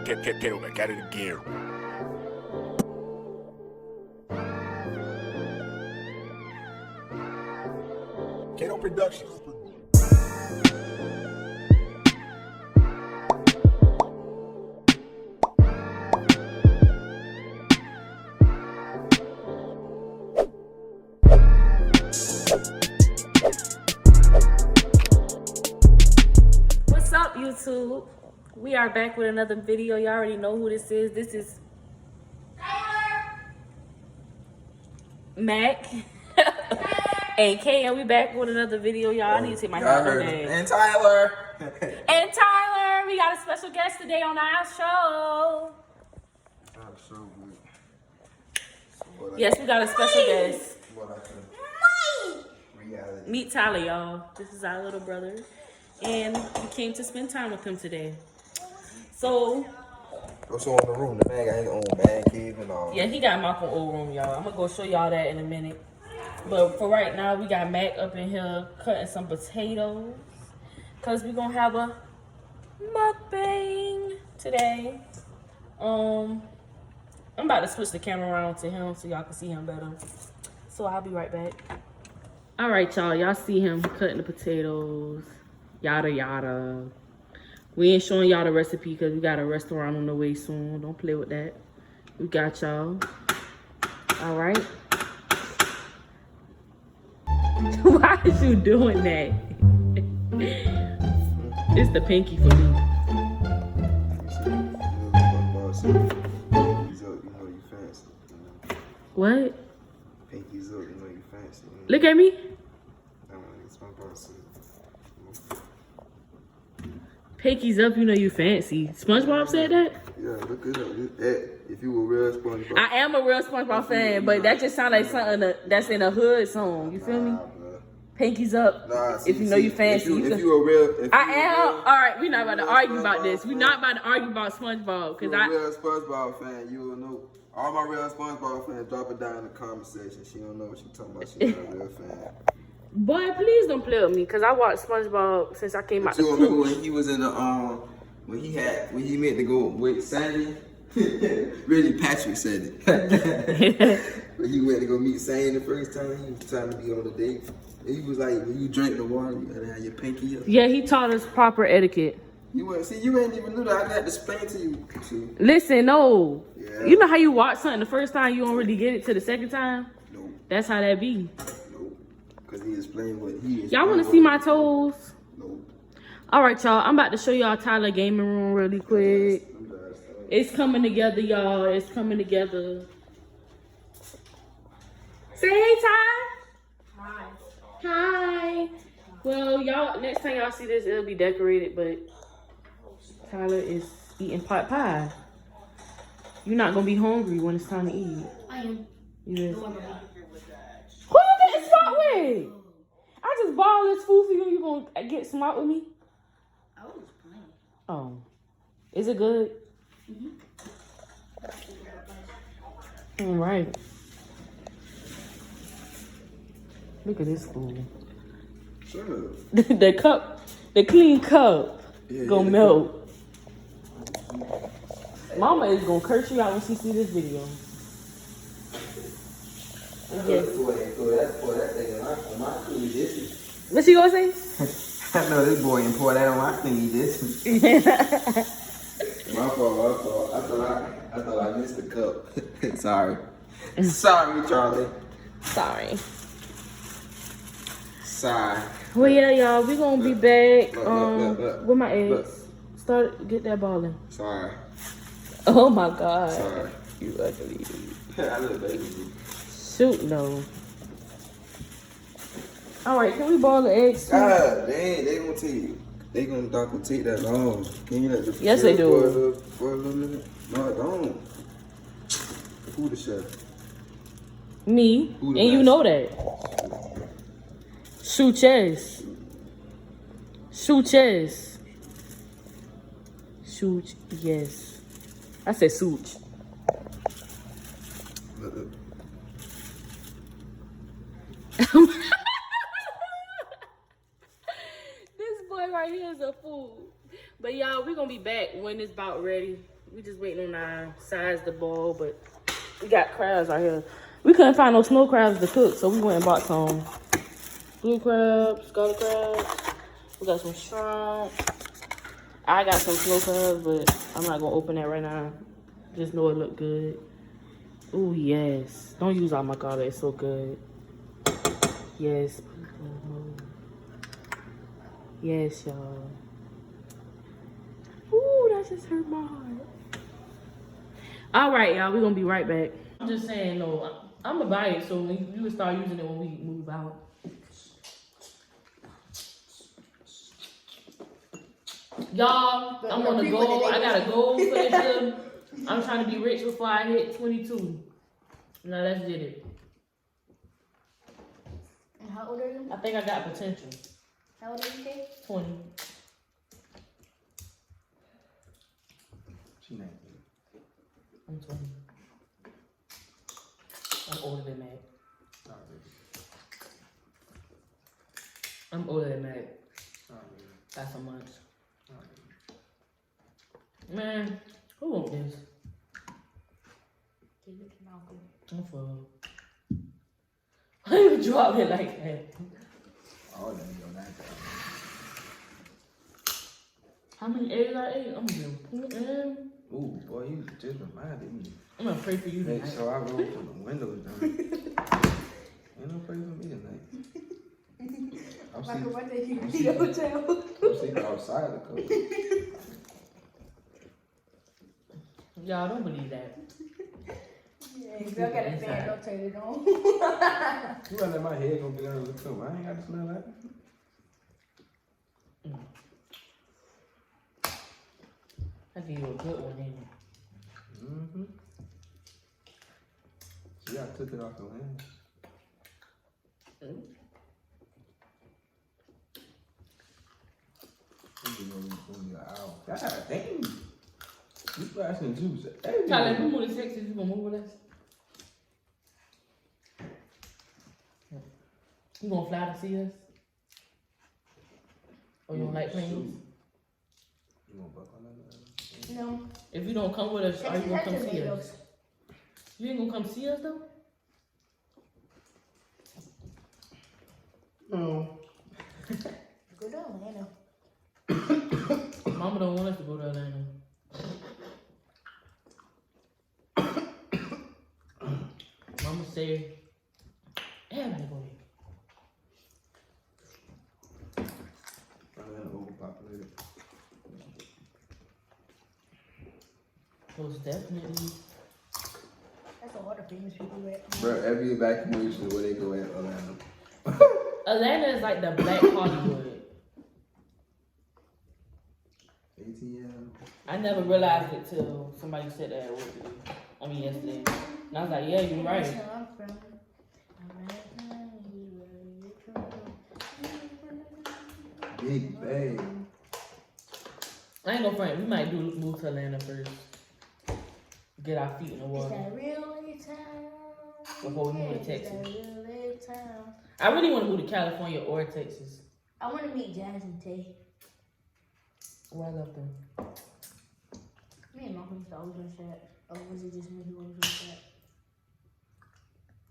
Pero got it again. Kato Productions. What's up, YouTube? We are back with another video. Y'all already know who this is. This is Mac and KPM. We back with another video, y'all. I need to take my hat off. And Tyler. And Tyler, we got a special guest today on our show. Yes, we got a special guest. Meet Tyler, y'all. This is our little brother. And we came to spend time with him today. So, what's on the room? The man got his own man cave and all. yeah, he got Mac on old room, y'all. I'm gonna go show y'all that in a minute. But for right now, we got Mac up in here cutting some potatoes. Cause we gonna have a mukbang today. I'm about to switch the camera around to him so y'all can see him better. So I'll be right back. All right, y'all. Y'all see him cutting the potatoes. Yada, yada. We ain't showing y'all the recipe because we got a restaurant on the way soon. Don't play with that. We got y'all. All right. Why is you doing that? It's the pinky for me. What? Pinky's up, you know you fancy. Look at me. Pinky's up, you know you fancy. SpongeBob said that? Yeah, look it up. If you were real SpongeBob. I am a real SpongeBob fan, but that just sounds like something that's in a hood song. You feel me? Pinky's up. Nah, if you know you fancy. If you were real, I am. All right, we're not about to argue about this. We're not about to argue about SpongeBob because I. Real SpongeBob fan, you will know. All my real SpongeBob fans, drop it down in the comment section. She don't know what she talking about. She's not a real fan. Boy, please don't play with me, cause I watched SpongeBob since I came out. You remember when he was in the when he meant to go with Sandy? Really, Patrick said it. When he went to go meet Sandy the first time, he was trying to be on the date. And he was like, when you drink the water, you gotta have your pinky up. Yeah, he taught us proper etiquette. You ain't even knew that. I had to explain to you. See? Listen, no. Yeah. You know how you watch something the first time, you don't really get it to the second time? Nope. That's how that be. Because he explained what he is. Y'all want to see my toes? Nope. All right, y'all. I'm about to show y'all Tyler gaming room really quick. It's coming together, y'all. It's coming together. Say hey, Ty. Hi. Hi. Well, y'all, next time y'all see this, it'll be decorated, but Tyler is eating pot pie. You're not going to be hungry when it's time to eat. I am. You is. Who you getting smart with? I just bought all this food for you and you gonna get smart with me? I was playing. Oh. Is it good? All right. Look at this food. Shut up. The cup, the clean cup, gonna melt. Mama is gonna curse you out when she see this video. Yes. What she gonna say? I know this boy ain't pour that on my clean dishes. My fault. I thought I missed the cup. Sorry. Sorry, Charlie. Sorry. Sorry. Well, yeah, y'all, we gonna be back. Look. With my eggs. Get that ball in. Sorry. Oh my God. Sorry. You ugly. I little baby. Shoot, no. All right, can we boil the eggs too? God, they gonna take. They gonna take that long. Can you let the Yes, they do. For a little minute? No, it don't. Who the chef? Me. Who the And you best? know that. Shoot chess. Shoot chess. Shoot, yes. I said such. Look. This boy right here is a fool. But y'all, we're gonna be back when it's about ready. We just waiting on our size to boil, but we got crabs out here. We couldn't find no snow crabs to cook, so we went and bought some blue crabs, scarlet crabs. We got some shrimp. I got some snow crabs, but I'm not gonna open that right now. Just know it look good. Oh yes. Don't use all my garlic, it's so good. Yes. Yes, y'all. Ooh, that just hurt my heart. All right, y'all, we're gonna be right back. I'm just saying, no, I'm gonna buy it, so you can start using it when we move out. Y'all, I'm on the goal. I got a goal for this year. I'm trying to be rich before I hit 22. Now let's get it. And how old are you? I think I got potential. How old are you, Kay? 20. She 19. I'm 20. I'm older than that. I'm older than that. That's so much. Man, who wants this? I'm full. Why you drop it like that? Oh, then you that. How many eggs I ate? I'm gonna put in. Ooh, boy, you just reminded me. I'm gonna pray for you Make tonight. sure I roll from the windows down. Ain't no pray for me tonight. I'm sleeping. What did you do? I'm sleeping outside the coat. Y'all don't believe that. Yeah, if y'all got a fan, don't turn it on. You gotta let my head go be under the coat. I ain't got to smell that. I give you a good one, ain't it? Mm-hmm. See, I took it off the land. Gonna be an hour. God dang. You splashing juice everywhere. Tyler, if we move to Texas, you gonna move with us? You gonna fly to see us? Or you don't like planes? You gonna buck on that? No. If you don't come with us, are you gonna come see tomatoes. us? You ain't gonna come see us though? No. Go to Atlanta. Mama don't want us to go to Atlanta. Mama said, everybody go there. Atlanta overpopulated. Most definitely. That's a lot of famous people at. Bro, every evacuation where they go in Atlanta. Atlanta is like the black Hollywood. ATL. I never realized it till somebody said that at work today. I mean yesterday. And I was like, yeah, you're right. I'm from. Big bang. I ain't gonna front. We might move to Atlanta first. Get our feet in the It's water that really town. before we move to It's Texas. that really town. I really want to move to California or Texas. I want to meet Jazz and Tay. Oh, I love them. Me and my friends always on chat. Or was it just me who was on chat?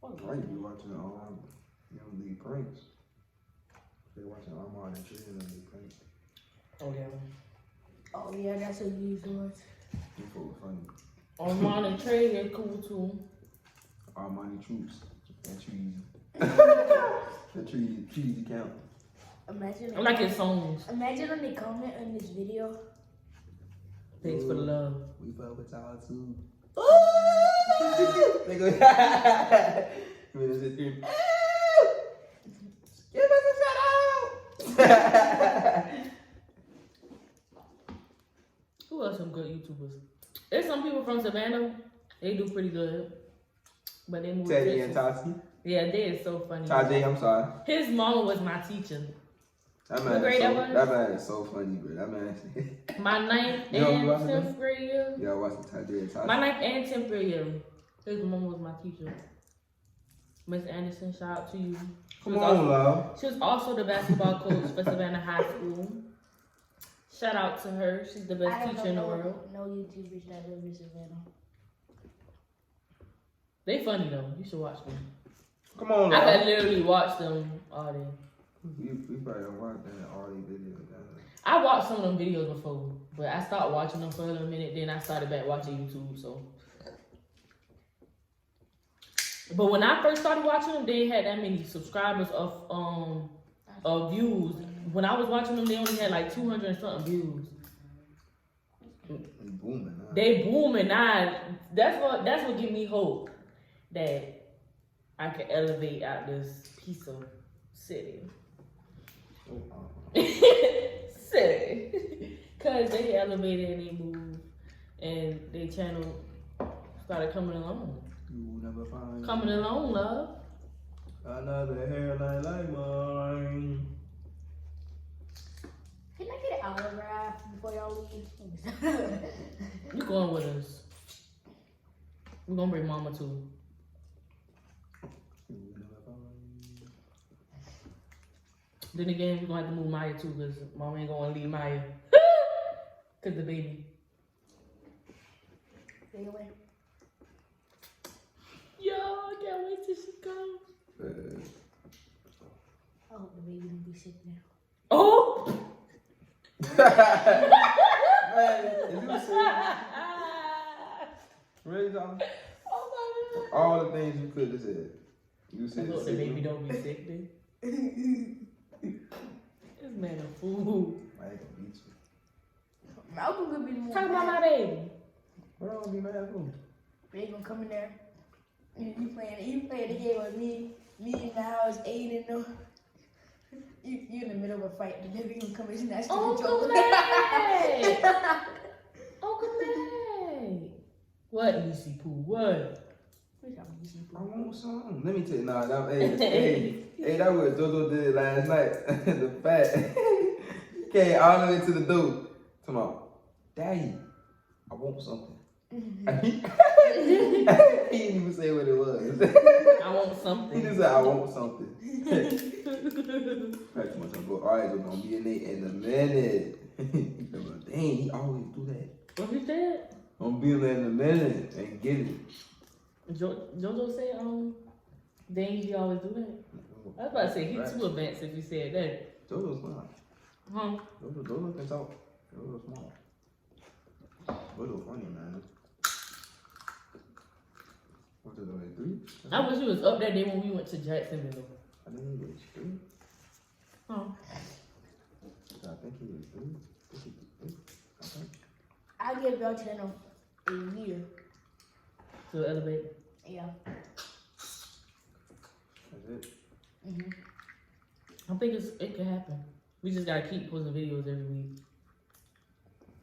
I used to be watching Young League Pranks. They watching Armand and Trey and Young League Pranks. Oh yeah. Oh yeah, that's what you used to watch. They full of funny. Armand and Trey, they're cool too. Armani Troops. And Trees. The Trees account. Imagine. I like his songs. Imagine when they comment on this video. Thanks for the love. We fuck with y'all too. They go. Give us a scream. Give us a shout out. Who else some good YouTubers? There's some people from Savannah. They do pretty good. But they moved Teddy to and Texas. Tati. Yeah, they is so funny. Tajay, I'm sorry. His mama was my teacher. That What man, grade that was? that man is so funny, bro. That man. My 9th You know and who else 10th grade year. Yeah, I watched Tajay and Tati. My 9th and 10th grade year. His mama was my teacher. Miss Anderson, shout out to you. Come on, love. She was also the basketball coach for Savannah High School. Shout out to her. She's the best teacher in the world. No YouTubers that live in Savannah. They funny though. You should watch them. Come on, I now. could literally watch them all day. We probably don't watch that all these videos. I watched some of them videos before, but I stopped watching them for a little minute. Then I started back watching YouTube. So, but when I first started watching them, they had that many subscribers of views. When I was watching them, they only had like 200 and something views. They booming. Huh? They booming now. That's what give me hope that I can elevate out this piece of city. City. Cause they elevated and they moved and their channel started coming along. You will never find Coming along, love. another hairline like mine. Can I get an autograph before y'all leave? You going with us? We're gonna bring Mama too. You will never find. Then again, we're gonna have to move Maya too, cause Mama ain't gonna leave Maya. Cause the baby. Anyway. Yo, I can't wait till she comes. I hope the baby don't be sick now. Oh! Man, is you serious? Really, Tom? Oh my God. All the things you could have said. You I said hope the baby don't be sick, then. This man a fool. I ain't gonna beat you. Malcolm could be more. Talk about my baby. What am I gonna be mad for? They gonna come in there. You playing the game with me in the house, Aiden, no. You in the middle of a fight, the baby gonna come in and snatch the Uncle controller. May! Uncle May! What, Easy Pooh? What? I want some. Let me tell you, nah, that, hey, that was Jojo did last night. The fat. Came all the way to the door. Come on, Daddy, I want something. He didn't even say what it was. I want He something. just said, I want something. Right, too much on board. All right, we're gonna be in there in a minute. Dang, he always do that. What he said? I'm gonna be in there in a minute and get it. Jojo said, dang, he always do that. I was about to say, he too advanced if he said that. Jojo's smart. Huh? Jojo can talk. Jojo's smart. Jojo funny, man. What's it, like 3? I wish he was up that day when we went to Jacksonville. I think he was 3. Huh? I think he was 3. I think. I'll give y'all channel a year. To elevate. Yeah. That's it. I think it can happen. We just gotta keep posting videos every week.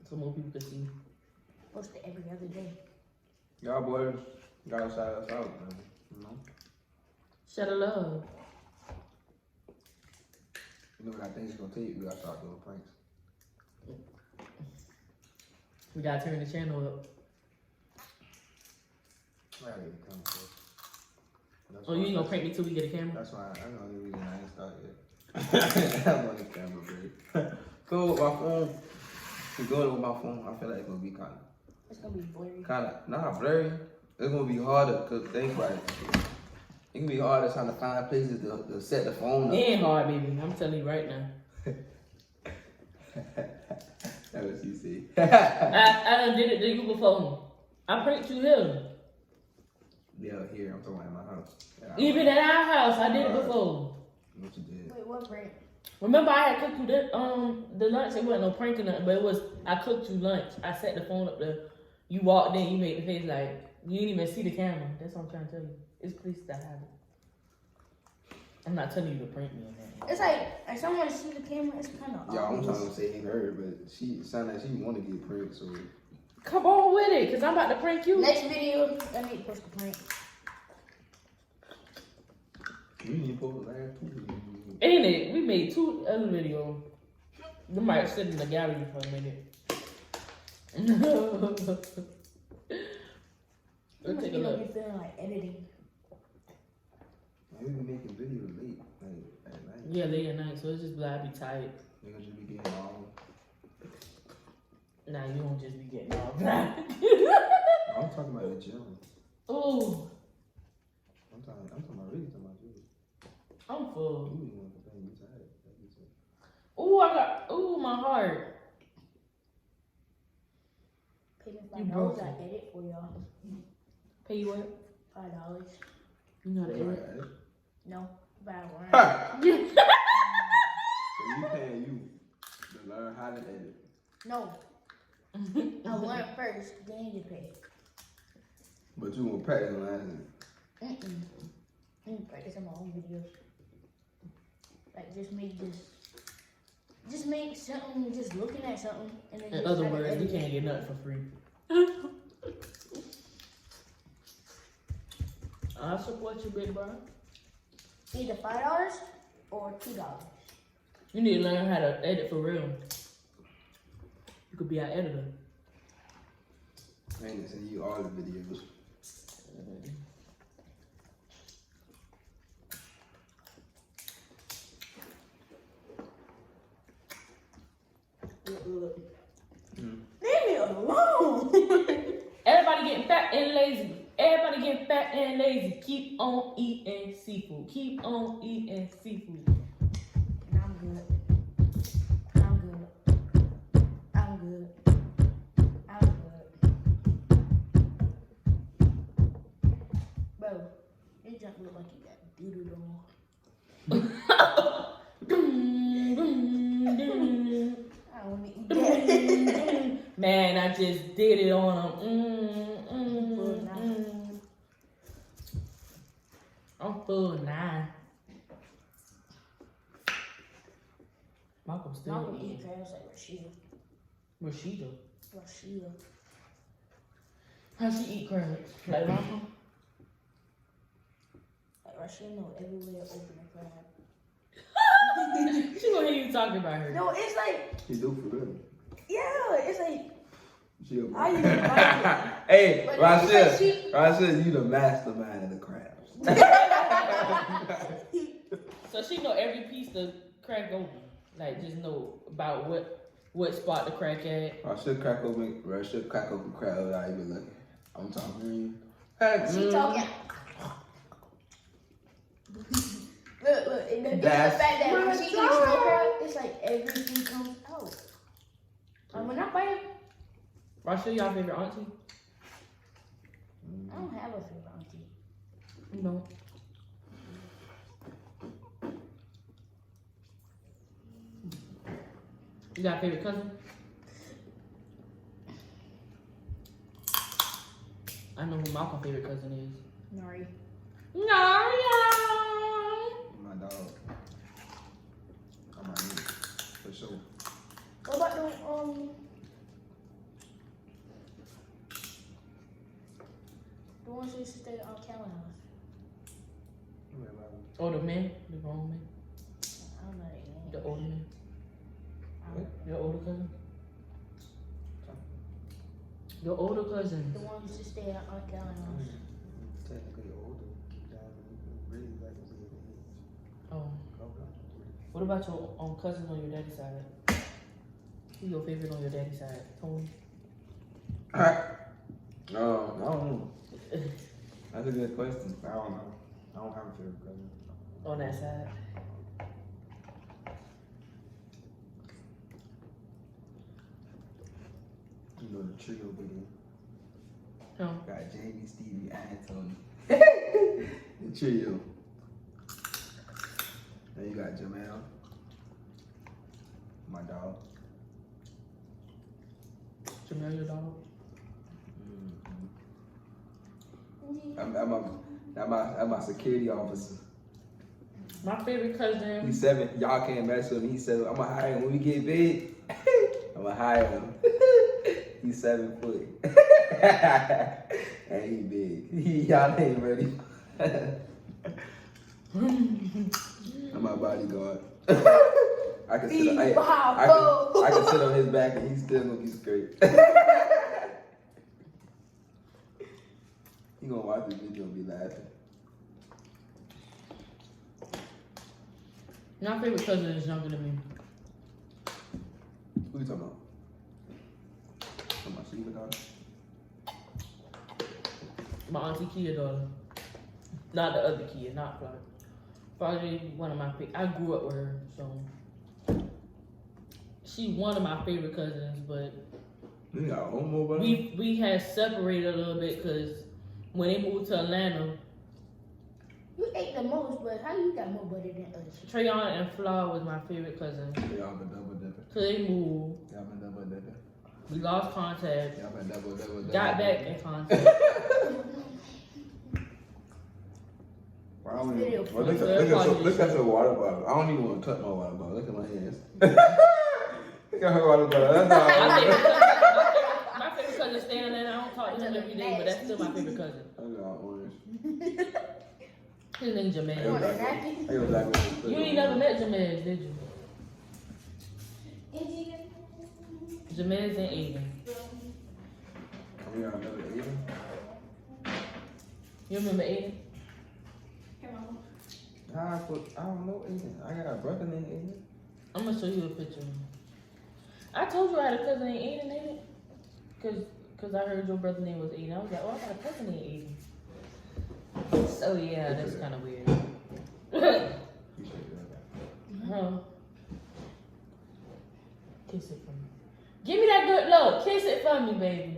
So more people can see. Post it every other day. Y'all boys gotta shout us out, man. You know? Shut of love. You know what I think it's gonna take? We gotta start doing pranks. We gotta turn the channel up. I gotta get a camera first. That's Oh, you ain't gonna prank me till we get a camera? That's why that's the only reason I ain't started yet. I'm on the camera, baby. Go with my phone. If doing it with my phone, I feel like it's gonna be kinda blurry. Not blurry. It's gonna be harder, cause think about it. It can be harder trying to find places to set the phone up. It ain't hard, baby. I'm telling you right now. That's what she said. I done did it to you before. I pranked you here. Yeah, here, I'm talking about in my house. Yeah, Even at our house, I did it before. what you did. Wait, what prank? Remember I had cooked you the lunch? It wasn't no prank or nothing, but it was, I cooked you lunch. I set the phone up there. You walked in, you made the face like, you didn't even see the camera. That's what I'm trying to tell you. It's please to have it. I'm not telling you to prank me on that. It's like someone see the camera, it's kind of Y'all, I'm trying to say ain't her, but she sounded like she want to get pranked, so. Come on with it, because I'm about to prank you. Next video, I need to post the prank. We need to post the last 2 videos. Ain't it? We made 2 other videos. We might sit in the gallery for a minute. Let's take a You look. be feeling like editing. We be making videos late, like at night. Yeah, late at night, so it's just glad I be tired. Niggas just be getting all Nah, you won't just be getting all black. I'm talking about the gym. Ooh, I'm talking about you. I'm full. You ain't want to play, you tired. Ooh, my heart. Pay me You $5, broke I it. edit for y'all. Pay you what? $5. You know the edit. No, $5. Ha! So you paying you to learn how to edit. No, I learn first, then you pay. But you won't practice on that. I practice on my own videos. Like just make something, just looking at something, and then In just other try to words, edit you it. can't get nothing for free. I support you, big bro. Either $5 or $2. You need to learn how to edit for real. You could be our editor. I ain't gonna send you all the videos. Leave me alone. Everybody getting fat and lazy. Everybody getting fat and lazy. Keep on eating seafood. Keep on eating seafood. I'm good. I'm good. I'm good. I'm good. Bro, your junk look like you got doodle on. I don't want to eat that. Man, I just did it on him. I'm full now. Malcolm still Malcolm eat eating. crabs like Rashida. Rashida. Rashida. How she eat crabs? Like Malcolm? Like Rashida know every way to open a crab. She gonna hear you talking about her. No, it's like, He do for real. yeah, it's like, Chill, bro. I use it like Hey, But Rashid, it's like Rashid, you the mastermind of the crabs. So she know every piece to crack open. Like just know about what spot to crack at. Rashid crack open crab without even looking. I'm talking to you. she talking. Look, and the That's fact that when my she eats job. snow crab, it's like everything comes out. When I bite, Rashid, y'all favorite auntie? I don't have a favorite auntie. You know. You got a favorite cousin? I know who Malcolm's favorite cousin is. Nori. Naria! My dog. I'm my nigga. For sure. What about the ones who used to stay at our Callan house? Oh, the men? The grown men? I don't know their name. The older men? I don't know. Your older cousin? Your older cousins. The ones who used to stay at our Callan house. Technically older. Really like to see Oh. What about your cousins on your daddy's side? Who's your favorite on your daddy's side? Tony? No, I don't know. That's a good question. I don't know. I don't have a favorite cousin. On that side. You know the trio video. No. Got Jamie, Stevie, and Tony. The trio. Then you got Jamel. My dog. Jamel, your dog? I'm my security officer. My favorite cousin. He's 7. Y'all can't mess with him. He's 7. I'm gonna hire him when we get big. I'm gonna hire him. He's 7 foot. And he big. Y'all ain't ready. I'm my bodyguard. I can sit on his back and he's still gonna be straight. He gonna watch this video and be laughing. My favorite cousin is younger than me. Who you talking about? Steve daughter? My auntie Kia daughter. Not the other Kia, not Florida. Probably one of my favorite. I grew up with her, so she one of my favorite cousins. But You got one more buddy? we had separated a little bit because when they moved to Atlanta, You ate the most, but how you got more butter than us? Trayon and Flaw was my favorite cousins. Y'all been double dipping. So they moved. Y'all been double dipping. We lost contact. Y'all been double. Got back in contact. Well, I don't even, Video. well, look at your water bottle. I don't even want to touch my water bottle. Look at my hands. Look at her water bottle. That's all. My favorite cousin staying there. I don't talk to him every day, but that's still my favorite cousin. I got orange. His name's Hey, Jamez. what's that? Hey, what's that? You ain't never met Jamez, did you? Jamez and Aiden. We got another Aiden. You remember Aiden? I don't know Aiden. I got a brother named Aiden. I'm gonna show you a picture of him. I told you I had a cousin named Aiden, ain't it? Cause I heard your brother's name was Aiden. I was like, oh, I got a cousin named Aiden. So yeah, that's kind of weird. Huh? Kiss it for me. Give me that good look. Kiss it for me, baby.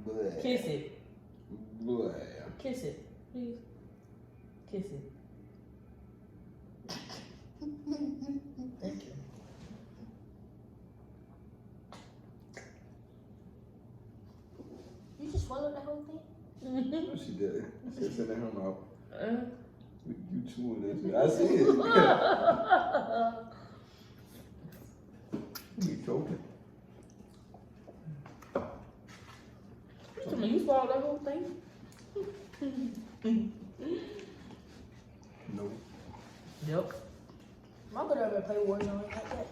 Bleh. Kiss it. Bleh. Kiss it, please. Kiss it. Thank you. You just swallowed the whole thing? She did it. She's in her mouth. Uh, You chewing that shit. I see it. You choking. you swallowed that whole thing? No. Yep. My brother ever play Warzone like that.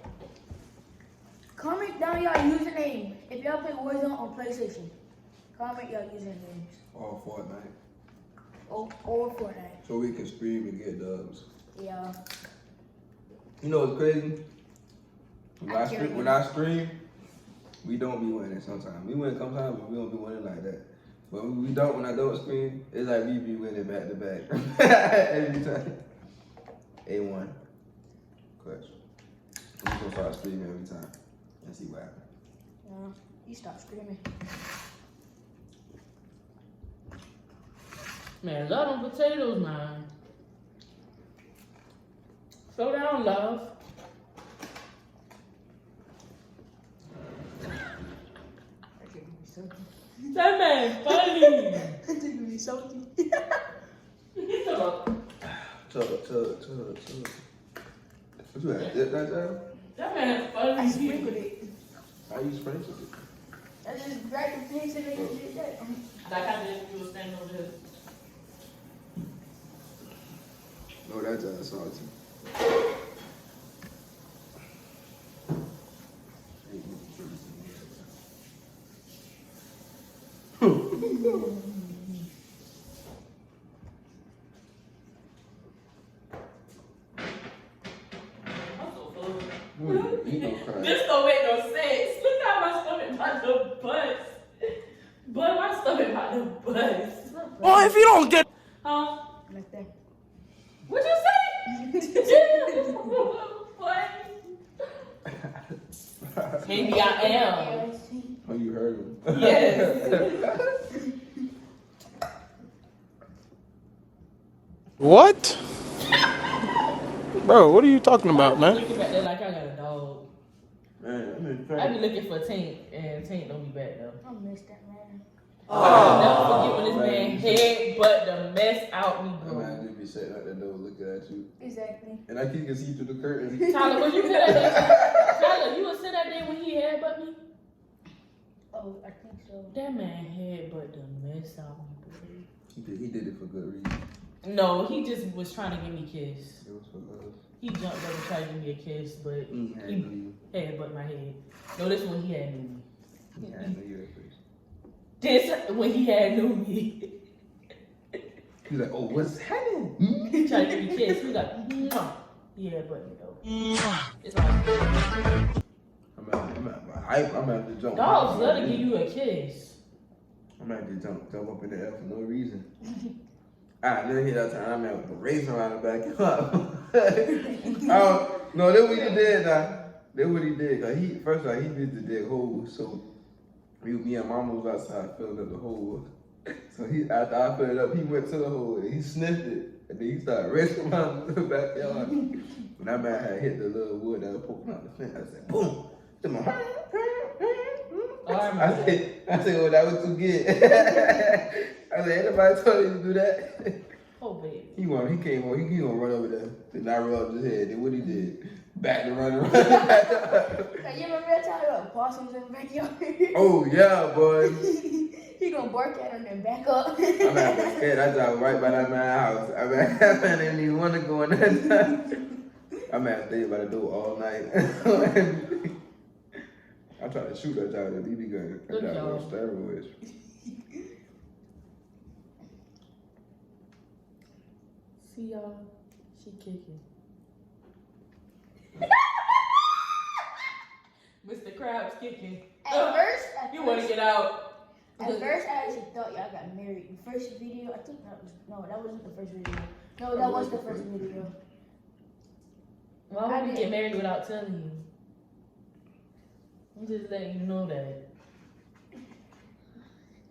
Comment down y'all username if y'all play Warzone on PlayStation. Comment y'all usernames. All Fortnite. Or Fortnite. So we can stream and get dubs. Yeah. You know what's crazy? When I stream, we don't be winning sometimes. We win sometimes, but we don't be winning like that. But when I don't stream, it's like we be winning back to back. Every time. A1. Clutch. I'm gonna start streaming every time and see what happens. Yeah. You stop screaming. Man, love them potatoes, man. Slow down, love. That man funny. That nigga be salty. Tug. What you had? Dip that down? That man funny. I sprinkled it. How you sprinkle it? I just grabbed the things and they did that. Like I did if you were standing over there. No, that's salty. This don't make no sense. Look how my stomach about to bust. But my stomach about to bust. Oh, if you don't get. Huh? Like that. What'd you say? What? Maybe I am. Oh, you heard him. Yes. What? Bro, what are you talking about, man? Looking back there like I got a dog. Man, I be looking for Tank, and Tank don't be back though. I miss that man. I'll never forget when this man head but the mess out me, That bro. man just be sitting at the door looking at you. Exactly. And I can see through the curtain. Tyler, was you here that day? Tyler, you was here that day when he had but me? Oh, I think so. That man head but the mess out me, bro. He did it for good reason. No, he just was trying to give me a kiss. It was for love. He jumped up and tried to give me a kiss, but I knew you. he had but my head. No, this one he had knew me. I knew you at first. This when he had knew me. He's like, oh, what's happening? He tried to give me a kiss. He was like, mwah. He had but me though. It's like I'm at my I'm gonna have to jump. Dogs love to give you a kiss. I'm gonna have to jump up in the air for no reason. Alright, let me hit that time. I'm gonna have to race around the backyard. Oh, no, that's what he did now. That's what he did. Cause first of all, he did the dig hole. So me and Mama was outside filling up the hole. So after I filled it up, he went to the hole and he sniffed it. And then he started racing around the backyard. When that man had hit the little wood that was poking out the fence, I said, boom. I said, well, that was too good. I said, anybody told you to do that? Oh, baby. He came on, he gonna run over there. Then I rubbed his head. Then what he did? Back to running around. Hey, you remember that time about possums in the backyard? Oh, yeah, boy. He gonna bark at him and back up. I'm not scared. I drive right by that man's house. I mean, that man didn't even want to go in that time. I'm at stay by the door all night. I tried to shoot that child with a BB gun. That child was on steroids. See y'all, she kicking. Mr. Krabs kicking. At first, you want to get out. At first, I actually thought y'all got married. The first video, I think that wasn't the first video. No, that was the first video. Why would we get married without telling you? I'm just letting you know that.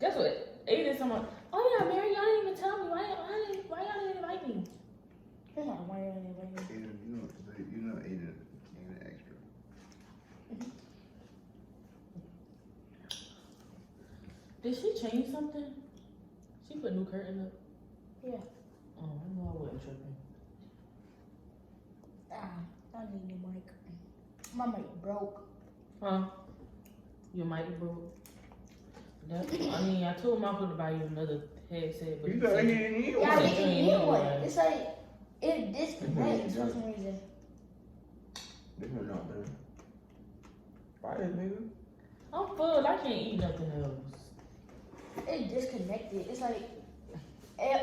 Guess what? Aiden's someone. Oh yeah, Mary, y'all didn't even tell me. Why y'all didn't invite me? Why y'all didn't invite me? You know Aiden ain't an extra. Did she change something? She put new curtain up. Yeah. Oh, I know I wasn't tripping. I need a new mic. My mic broke. Huh? Your mic broke. I mean, I told my to buy you another headset, but You thought he didn't need one. Yeah, I didn't need one. It's like, it disconnects for some reason. This one not done. Why is nigga? I'm full. I can't eat nothing else. It disconnected. It's like,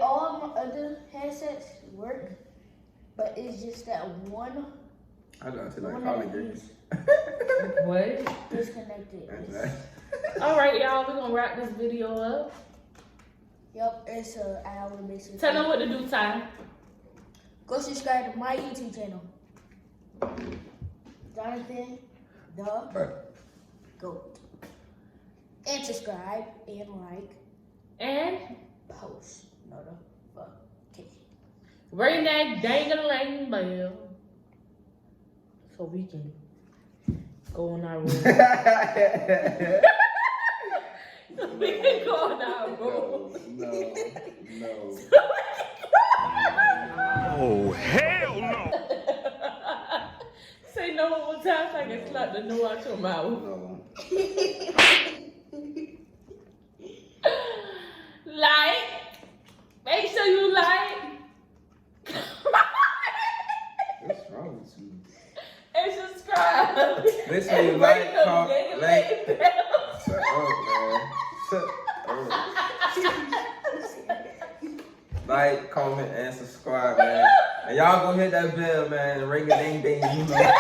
all my other headsets work, but it's just that one. I got to like one college that games. What? Disconnected. All right, y'all. We're gonna wrap this video up. Yup, it's an hour basically. Tell them what to do, Ty. Go subscribe to my YouTube channel. Jonathan the Goat. And subscribe and like And post notification. ring that dang-a-lang bell so we can go on our road. So we can go on our road. No. Oh, hell no! Say no one more time so I can slap the no out your mouth. No. Like. Make sure you like. What's wrong with you? And subscribe. Make sure you like, comment, like. Shut up, man. Shut up. Like, comment, and subscribe, man. And y'all go hit that bell, man. Ring a ding ding, you know.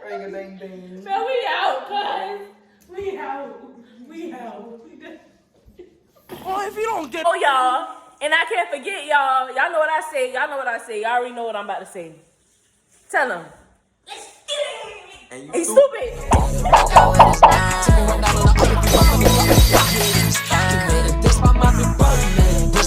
Ring a ding ding. Man, we out, cuz. We out. Oh, if you don't get. Oh, y'all. And I can't forget, y'all. Y'all know what I say. Y'all already know what I'm about to say. Tell them. And Hey, stupid.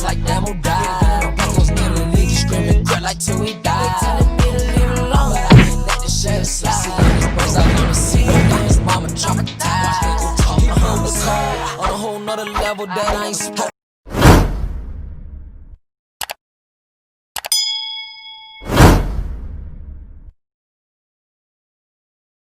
Like them who died, I'm those nearly leave screaming, cry like till we die. Telling me to leave it alone, but I can't let this shit slide. These boys I never see again, his mama traumatized. He hold the car on a whole nother level that I ain't supposed.